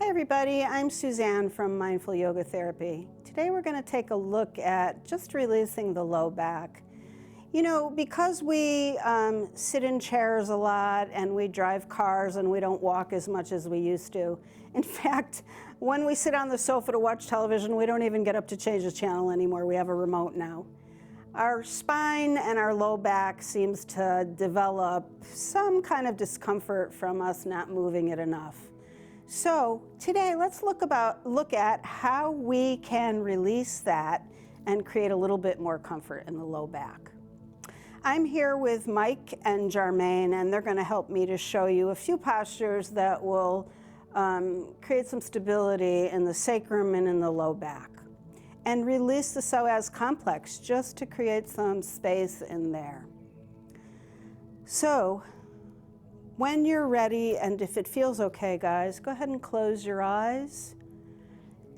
Hey everybody, I'm Suzanne from Mindful Yoga Therapy. Today we're going to take a look at just releasing the low back. You know, because we sit in chairs a lot and we drive cars and we don't walk as much as we used to. In fact, when we sit on the sofa to watch television, we don't even get up to change the channel anymore. We have a remote now. Our spine and our low back seems to develop some kind of discomfort from us not moving it enough. So today let's look at how we can release that and create a little bit more comfort in the low back. I'm here with Mike and Jarmaine, and they're going to help me to show you a few postures that will create some stability in the sacrum and in the low back, and release the psoas complex just to create some space in there. So when you're ready, and if it feels okay, guys, go ahead and close your eyes.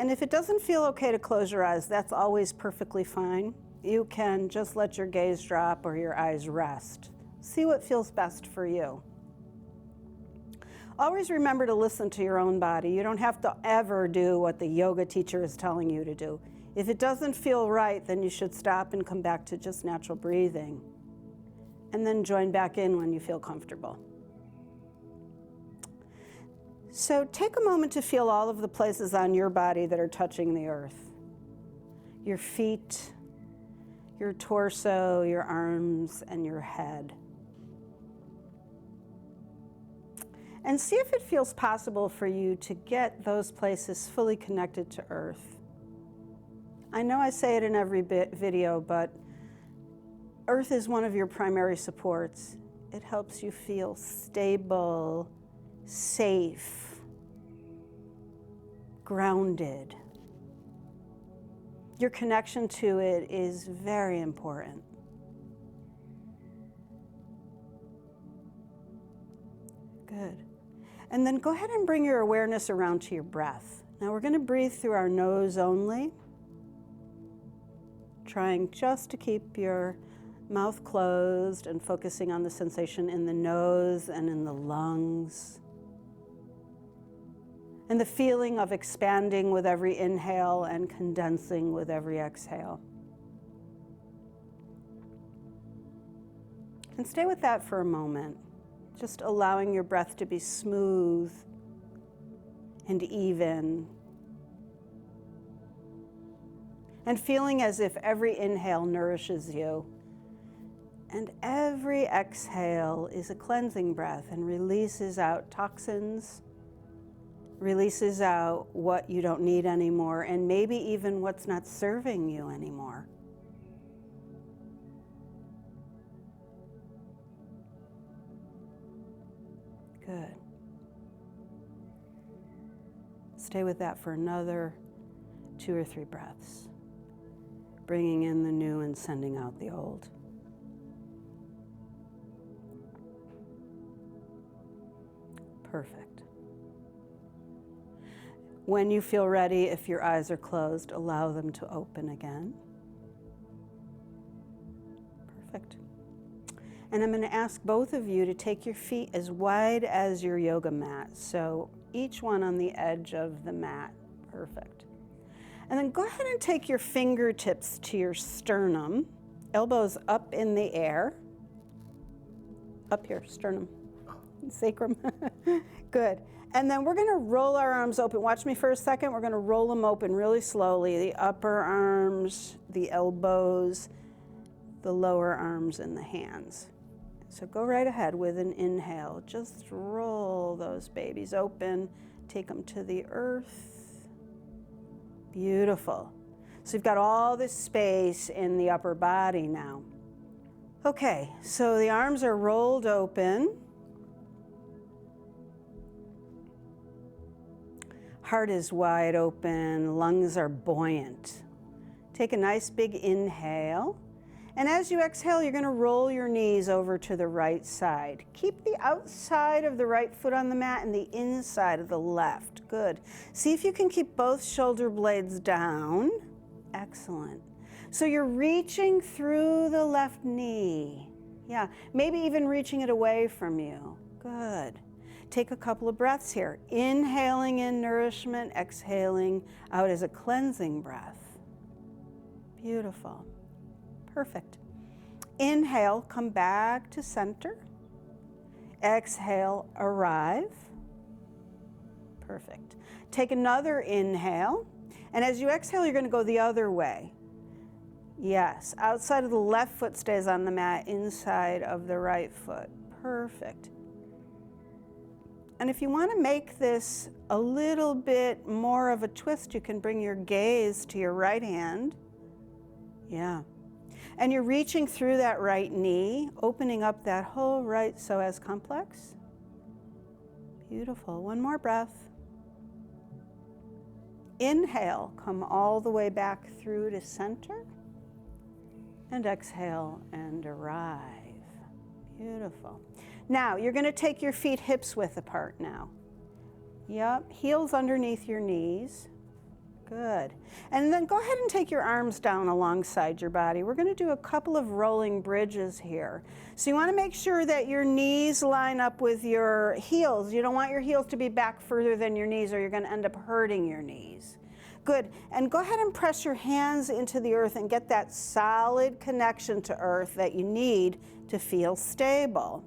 And if it doesn't feel okay to close your eyes, that's always perfectly fine. You can just let your gaze drop or your eyes rest. See what feels best for you. Always remember to listen to your own body. You don't have to ever do what the yoga teacher is telling you to do. If it doesn't feel right, then you should stop and come back to just natural breathing. And then join back in when you feel comfortable. So take a moment to feel all of the places on your body that are touching the earth. Your feet, your torso, your arms, and your head. And see if it feels possible for you to get those places fully connected to earth. I know I say it in every video, but earth is one of your primary supports. It helps you feel stable, safe, grounded. Your connection to it is very important. Good. And then go ahead and bring your awareness around to your breath. Now we're going to breathe through our nose only, trying just to keep your mouth closed and focusing on the sensation in the nose and in the lungs. And the feeling of expanding with every inhale and condensing with every exhale. And stay with that for a moment, just allowing your breath to be smooth and even. And feeling as if every inhale nourishes you. And every exhale is a cleansing breath and releases out toxins, releases out what you don't need anymore, and maybe even what's not serving you anymore. Good. Stay with that for another 2 or 3 breaths, bringing in the new and sending out the old. Perfect. When you feel ready, if your eyes are closed, allow them to open again. Perfect. And I'm going to ask both of you to take your feet as wide as your yoga mat. So each one on the edge of the mat. Perfect. And then go ahead and take your fingertips to your sternum, elbows up in the air. Up here, sternum, sacrum. Good. And then we're going to roll our arms open. Watch me for a second. We're going to roll them open really slowly. The upper arms, the elbows, the lower arms, and the hands. So go right ahead with an inhale. Just roll those babies open. Take them to the earth. Beautiful. So you've got all this space in the upper body now. Okay, so the arms are rolled open. Heart is wide open, lungs are buoyant. Take a nice big inhale. And as you exhale, you're going to roll your knees over to the right side. Keep the outside of the right foot on the mat and the inside of the left. Good. See if you can keep both shoulder blades down. Excellent. So you're reaching through the left knee. Yeah, maybe even reaching it away from you. Good. Take a couple of breaths here. Inhaling in nourishment, exhaling out as a cleansing breath. Beautiful. Perfect. Inhale, come back to center. Exhale, arrive. Perfect. Take another inhale, and as you exhale, you're going to go the other way. Yes, outside of the left foot stays on the mat, inside of the right foot. Perfect. And if you want to make this a little bit more of a twist, you can bring your gaze to your right hand. Yeah. And you're reaching through that right knee, opening up that whole right psoas complex. Beautiful. One more breath. Inhale, come all the way back through to center. And exhale and arrive. Beautiful. Now, you're going to take your feet hips width apart now. Yep, heels underneath your knees. Good. And then go ahead and take your arms down alongside your body. We're going to do a couple of rolling bridges here. So you want to make sure that your knees line up with your heels. You don't want your heels to be back further than your knees or you're going to end up hurting your knees. Good. And go ahead and press your hands into the earth and get that solid connection to earth that you need to feel stable.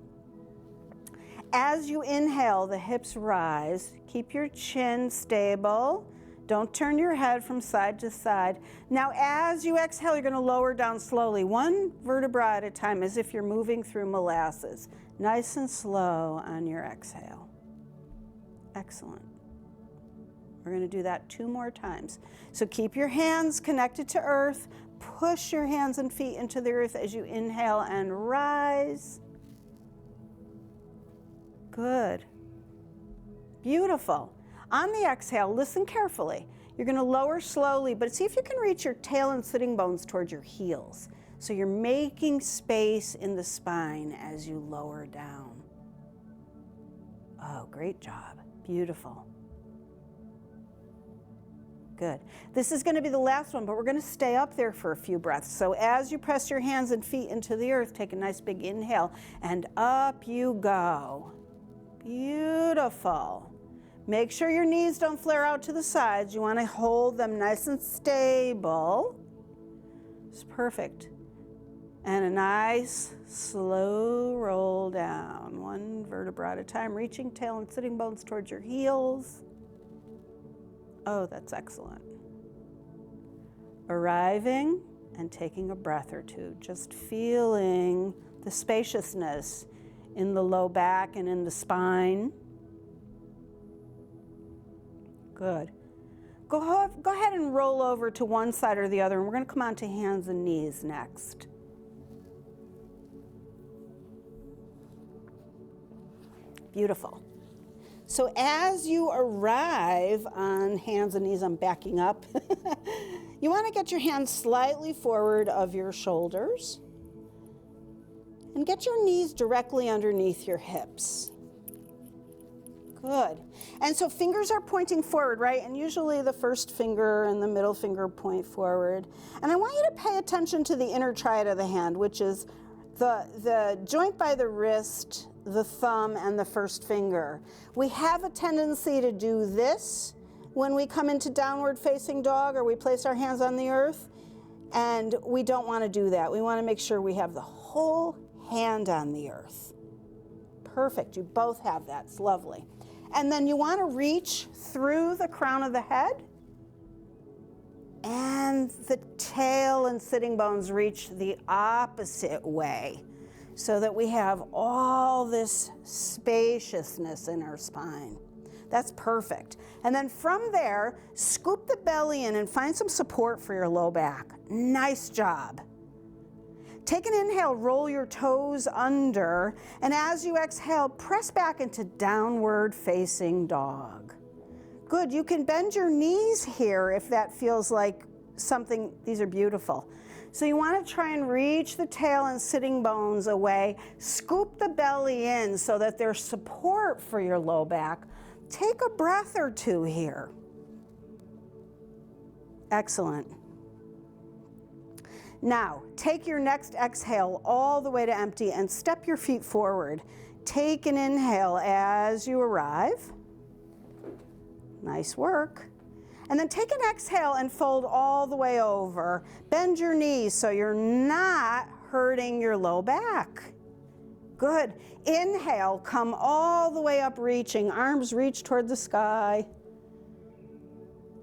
As you inhale, the hips rise. Keep your chin stable. Don't turn your head from side to side. Now, as you exhale, you're going to lower down slowly, one vertebra at a time, as if you're moving through molasses. Nice and slow on your exhale. Excellent. We're going to do that 2 more times. So keep your hands connected to earth. Push your hands and feet into the earth as you inhale and rise. Good. Beautiful. On the exhale, listen carefully. You're going to lower slowly, but see if you can reach your tail and sitting bones towards your heels. So you're making space in the spine as you lower down. Oh, great job. Beautiful. Good. This is going to be the last one, but we're going to stay up there for a few breaths. So as you press your hands and feet into the earth, take a nice big inhale, and up you go. Beautiful. Make sure your knees don't flare out to the sides. You want to hold them nice and stable. It's perfect. And a nice slow roll down, one vertebra at a time, reaching tail and sitting bones towards your heels. Oh, that's excellent. Arriving and taking a breath or two, just feeling the spaciousness in the low back and in the spine. Good. Go ahead and roll over to one side or the other, and we're going to come on to hands and knees next. Beautiful. So as you arrive on hands and knees, I'm backing up. You want to get your hands slightly forward of your shoulders and get your knees directly underneath your hips. Good. And so fingers are pointing forward, right? And usually the first finger and the middle finger point forward. And I want you to pay attention to the inner triad of the hand, which is the joint by the wrist, the thumb, and the first finger. We have a tendency to do this when we come into downward facing dog or we place our hands on the earth, and we don't want to do that. We want to make sure we have the whole hand on the earth. Perfect. You both have that. It's lovely. And then you want to reach through the crown of the head, and the tail and sitting bones reach the opposite way, so that we have all this spaciousness in our spine. That's perfect. And then from there, scoop the belly in and find some support for your low back. Nice job. Take an inhale, roll your toes under, and as you exhale, press back into downward facing dog. Good. You can bend your knees here if that feels like something. These are beautiful. So you want to try and reach the tail and sitting bones away. Scoop the belly in so that there's support for your low back. Take a breath or two here. Excellent. Now, take your next exhale all the way to empty and step your feet forward. Take an inhale as you arrive. Nice work. And then take an exhale and fold all the way over. Bend your knees so you're not hurting your low back. Good. Inhale, come all the way up reaching. Arms reach toward the sky.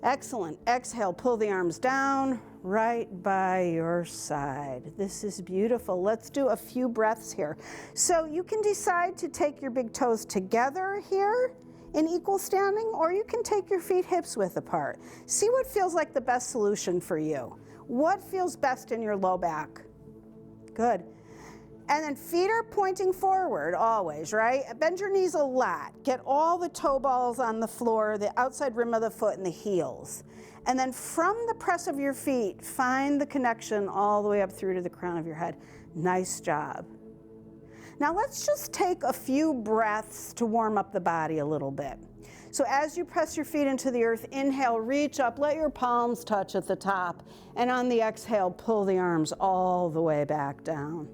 Excellent. Exhale, pull the arms down right by your side. This is beautiful. Let's do a few breaths here. So you can decide to take your big toes together here in equal standing, or you can take your feet hips width apart. See what feels like the best solution for you. What feels best in your low back? Good. And then feet are pointing forward always, right? Bend your knees a lot. Get all the toe balls on the floor, the outside rim of the foot and the heels. And then from the press of your feet, find the connection all the way up through to the crown of your head. Nice job. Now let's just take a few breaths to warm up the body a little bit. So as you press your feet into the earth, inhale, reach up, let your palms touch at the top. And on the exhale, pull the arms all the way back down.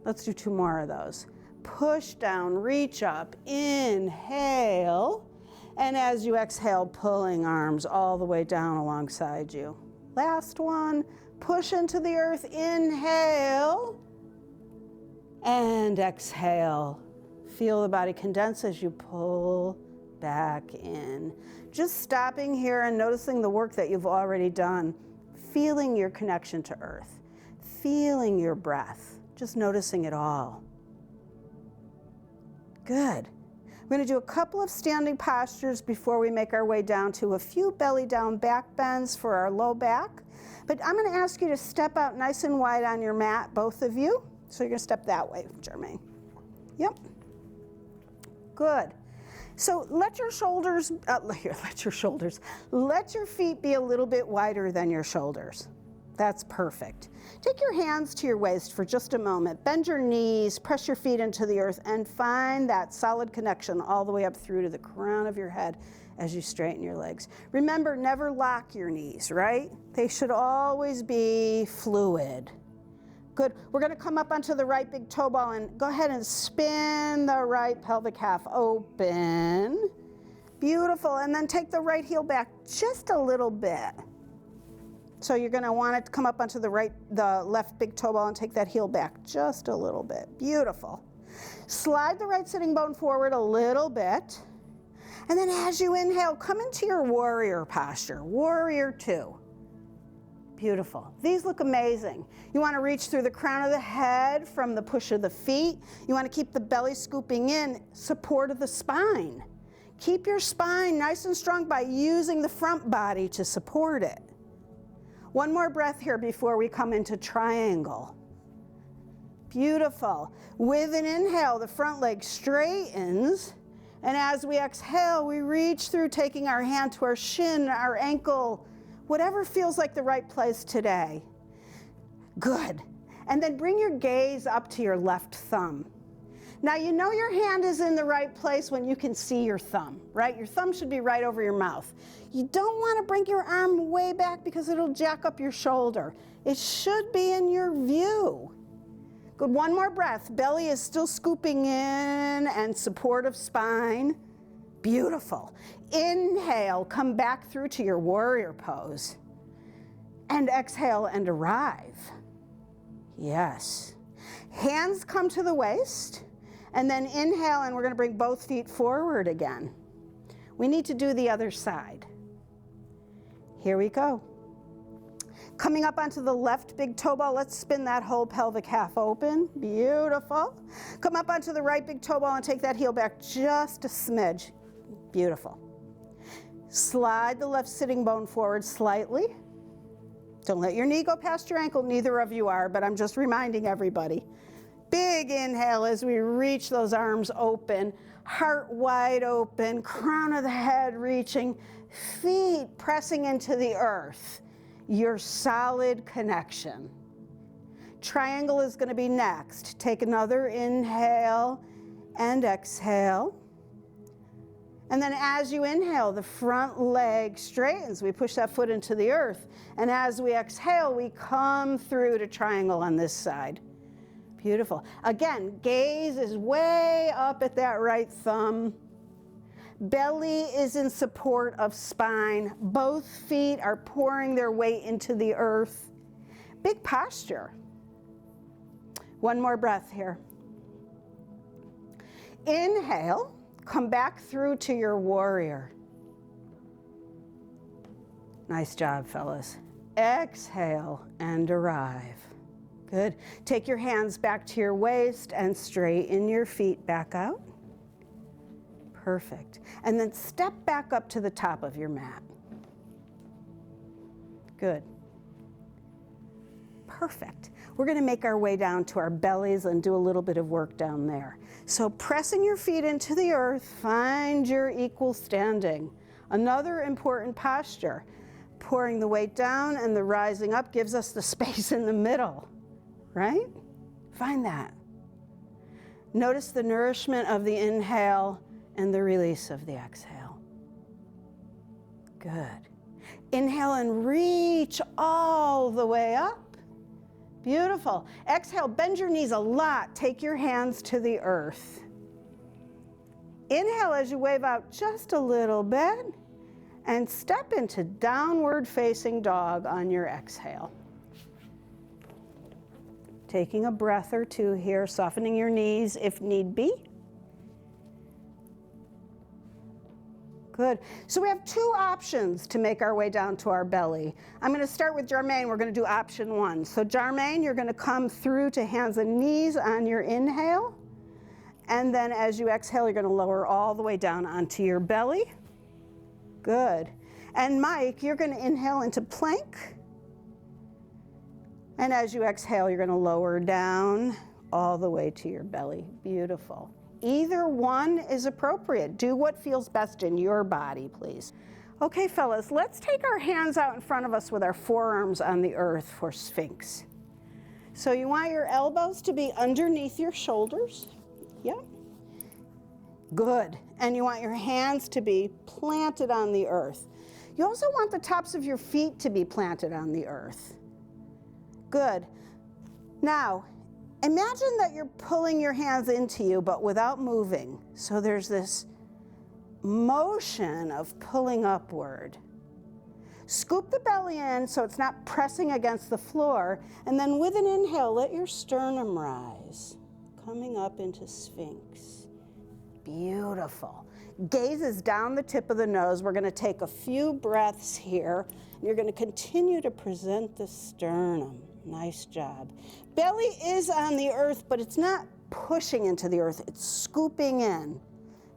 Let's do 2 more of those. Push down, reach up, inhale. And as you exhale, pulling arms all the way down alongside you. Last one, push into the earth, inhale. And exhale. Feel the body condense as you pull back in. Just stopping here and noticing the work that you've already done. Feeling your connection to earth. Feeling your breath. Just noticing it all. Good. We're going to do a couple of standing postures before we make our way down to a few belly down back bends for our low back. But I'm going to ask you to step out nice and wide on your mat, both of you. So you're going to step that way, Jermaine. Yep. Good. So let your feet be a little bit wider than your shoulders. That's perfect. Take your hands to your waist for just a moment. Bend your knees, press your feet into the earth, and find that solid connection all the way up through to the crown of your head as you straighten your legs. Remember, never lock your knees, right? They should always be fluid. Good. We're going to come up onto the right big toe ball and go ahead and spin the right pelvic half open. Beautiful. And then take the right heel back just a little bit. So you're going to want it to come up onto the left big toe ball and take that heel back just a little bit. Beautiful. Slide the right sitting bone forward a little bit. And then as you inhale, come into your warrior posture, warrior 2. Beautiful. These look amazing. You want to reach through the crown of the head from the push of the feet. You want to keep the belly scooping in, support of the spine. Keep your spine nice and strong by using the front body to support it. One more breath here before we come into triangle. Beautiful. With an inhale, the front leg straightens. And as we exhale, we reach through, taking our hand to our shin, our ankle, whatever feels like the right place today. Good. And then bring your gaze up to your left thumb. Now you know your hand is in the right place when you can see your thumb, right? Your thumb should be right over your mouth. You don't want to bring your arm way back because it'll jack up your shoulder. It should be in your view. Good, one more breath. Belly is still scooping in and supportive spine. Beautiful. Inhale, come back through to your warrior pose. And exhale and arrive. Yes. Hands come to the waist. And then inhale, and we're going to bring both feet forward again. We need to do the other side. Here we go. Coming up onto the left big toe ball, let's spin that whole pelvic half open. Beautiful. Come up onto the right big toe ball and take that heel back just a smidge. Beautiful. Slide the left sitting bone forward slightly. Don't let your knee go past your ankle. Neither of you are, but I'm just reminding everybody. Big inhale as we reach those arms open, heart wide open, crown of the head reaching, feet pressing into the earth. Your solid connection. Triangle is going to be next. Take another inhale and exhale. And then as you inhale, the front leg straightens. We push that foot into the earth. And as we exhale, we come through to triangle on this side. Beautiful. Again, gaze is way up at that right thumb. Belly is in support of spine. Both feet are pouring their weight into the earth. Big posture. One more breath here. Inhale, come back through to your warrior. Nice job, fellas. Exhale and arrive. Good. Take your hands back to your waist and straighten your feet back out. Perfect. And then step back up to the top of your mat. Good. Perfect. We're going to make our way down to our bellies and do a little bit of work down there. So pressing your feet into the earth, find your equal standing. Another important posture. Pouring the weight down and the rising up gives us the space in the middle, right? Find that. Notice the nourishment of the inhale and the release of the exhale. Good. Inhale and reach all the way up. Beautiful. Exhale, bend your knees a lot. Take your hands to the earth. Inhale as you wave out just a little bit and step into downward facing dog on your exhale. Taking a breath or two here, softening your knees if need be. Good. So we have two options to make our way down to our belly. I'm going to start with Jarmaine. We're going to do option one. So Jarmaine, you're going to come through to hands and knees on your inhale. And then as you exhale, you're going to lower all the way down onto your belly. Good. And Mike, you're going to inhale into plank. And as you exhale, you're going to lower down all the way to your belly. Beautiful. Either one is appropriate. Do what feels best in your body, please. Okay, fellas, let's take our hands out in front of us with our forearms on the earth for Sphinx. So you want your elbows to be underneath your shoulders. Yep. Good. And you want your hands to be planted on the earth. You also want the tops of your feet to be planted on the earth. Good. Now, imagine that you're pulling your hands into you, but without moving. So there's this motion of pulling upward. Scoop the belly in so it's not pressing against the floor. And then with an inhale, let your sternum rise, coming up into Sphinx. Beautiful. Gaze is down the tip of the nose. We're going to take a few breaths here. You're going to continue to present the sternum. Nice job. Belly is on the earth, but it's not pushing into the earth. It's scooping in.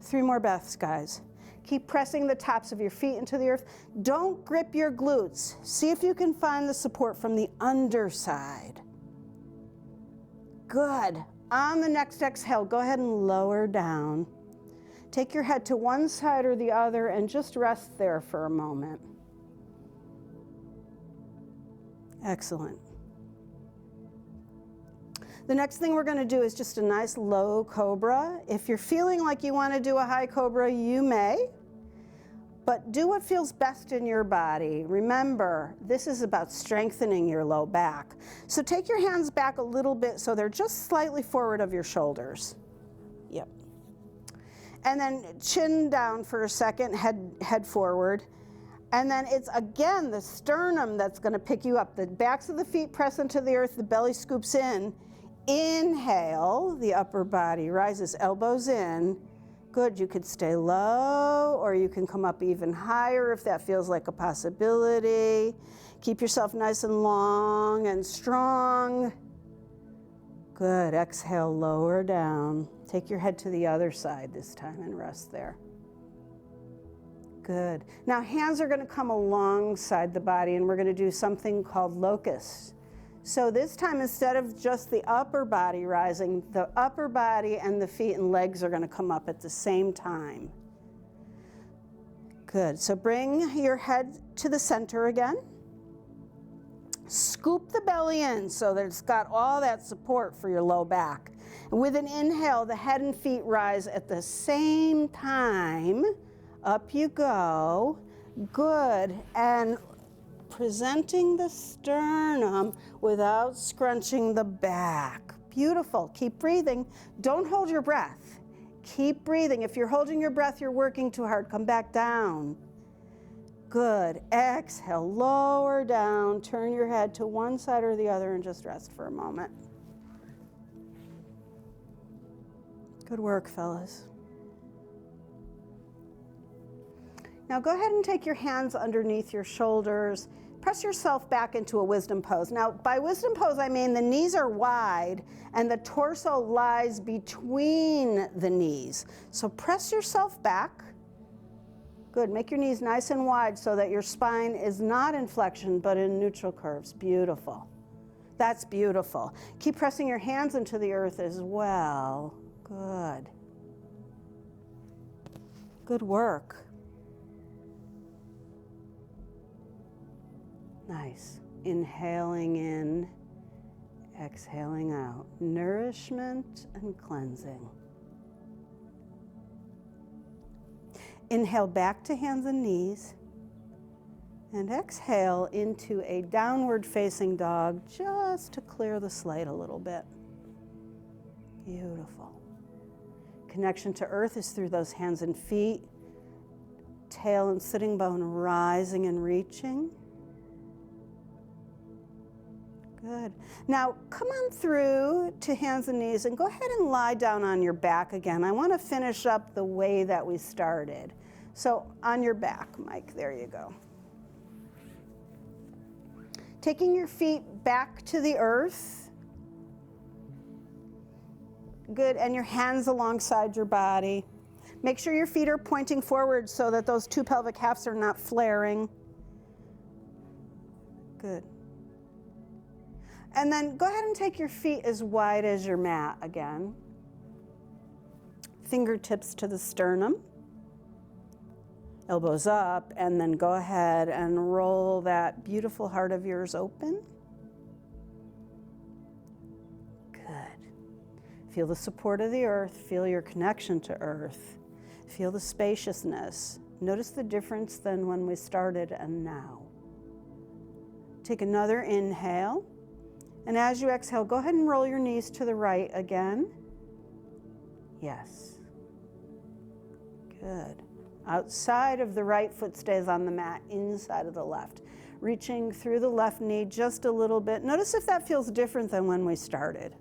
3 more breaths, guys. Keep pressing the tops of your feet into the earth. Don't grip your glutes. See if you can find the support from the underside. Good. On the next exhale, go ahead and lower down. Take your head to one side or the other and just rest there for a moment. Excellent. The next thing we're going to do is just a nice low cobra. If you're feeling like you want to do a high cobra, you may, but do what feels best in your body. Remember, this is about strengthening your low back. So take your hands back a little bit so they're just slightly forward of your shoulders. Yep. And then chin down for a second, head forward. And then it's, again, the sternum that's going to pick you up. The backs of the feet press into the earth, the belly scoops in. Inhale, the upper body rises, elbows in. Good, you could stay low or you can come up even higher if that feels like a possibility. Keep yourself nice and long and strong. Good, exhale, lower down. Take your head to the other side this time and rest there. Good. Now hands are going to come alongside the body and we're going to do something called locust. So this time, instead of just the upper body rising, the upper body and the feet and legs are going to come up at the same time. Good. So bring your head to the center again. Scoop the belly in so that it's got all that support for your low back. And with an inhale, the head and feet rise at the same time Up you go. Good. And presenting the sternum without scrunching the back. Beautiful. Keep breathing. Don't hold your breath. Keep breathing. If you're holding your breath, you're working too hard. Come back down. Good. Exhale, lower down. Turn your head to one side or the other and just rest for a moment. Good work, fellas. Now go ahead and take your hands underneath your shoulders. Press yourself back into a wisdom pose. Now, by wisdom pose, I mean the knees are wide and the torso lies between the knees. So press yourself back. Good. Make your knees nice and wide so that your spine is not in flexion, but in neutral curves. Beautiful. That's beautiful. Keep pressing your hands into the earth as well. Good. Good work. Nice. Inhaling in, exhaling out. Nourishment and cleansing. Inhale back to hands and knees. And exhale into a downward facing dog just to clear the slate a little bit. Beautiful. Connection to earth is through those hands and feet. Tail and sitting bone rising and reaching. Good. Now come on through to hands and knees and go ahead and lie down on your back again. I want to finish up the way that we started. So on your back, Mike, there you go. Taking your feet back to the earth. Good, and your hands alongside your body. Make sure your feet are pointing forward so that those two pelvic halves are not flaring. Good. And then go ahead and take your feet as wide as your mat again. Fingertips to the sternum. Elbows up, and then go ahead and roll that beautiful heart of yours open. Good. Feel the support of the earth. Feel your connection to earth. Feel the spaciousness. Notice the difference than when we started and now. Take another inhale. And as you exhale, go ahead and roll your knees to the right again. Yes. Good. Outside of the right foot stays on the mat, inside of the left. Reaching through the left knee just a little bit. Notice if that feels different than when we started.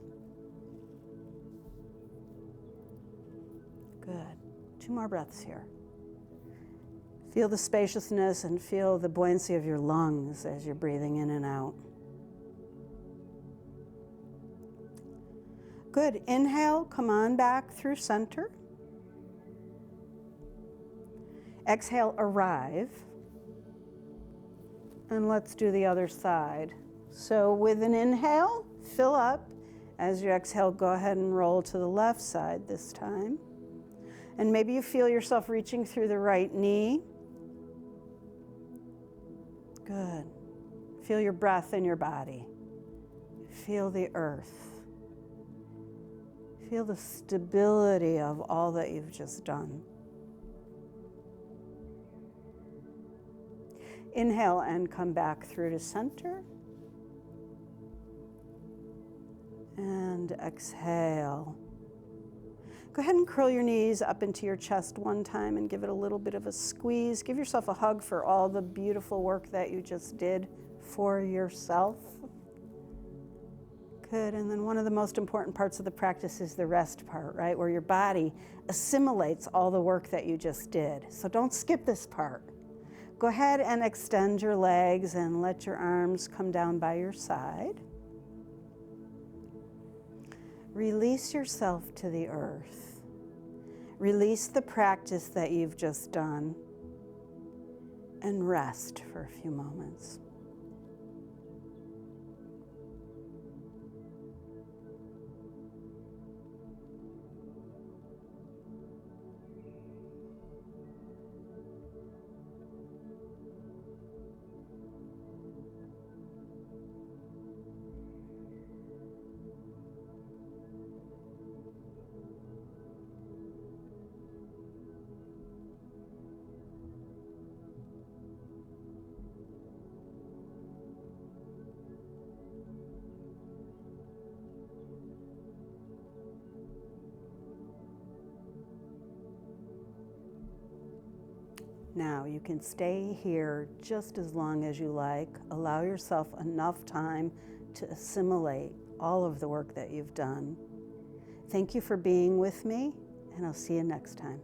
Good. 2 more breaths here. Feel the spaciousness and feel the buoyancy of your lungs as you're breathing in and out. Good. Inhale, come on back through center. Exhale, arrive. And let's do the other side. So with an inhale, fill up. As you exhale, go ahead and roll to the left side this time. And maybe you feel yourself reaching through the right knee. Good. Feel your breath in your body. Feel the earth. Feel the stability of all that you've just done. Inhale and come back through to center. And exhale. Go ahead and curl your knees up into your chest one time and give it a little bit of a squeeze. Give yourself a hug for all the beautiful work that you just did for yourself. Good, and then one of the most important parts of the practice is the rest part, right? Where your body assimilates all the work that you just did. So don't skip this part. Go ahead and extend your legs and let your arms come down by your side. Release yourself to the earth. Release the practice that you've just done and rest for a few moments. Now you can stay here just as long as you like. Allow yourself enough time to assimilate all of the work that you've done. Thank you for being with me, and I'll see you next time.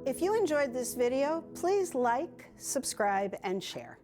If you enjoyed this video, please like, subscribe, and share.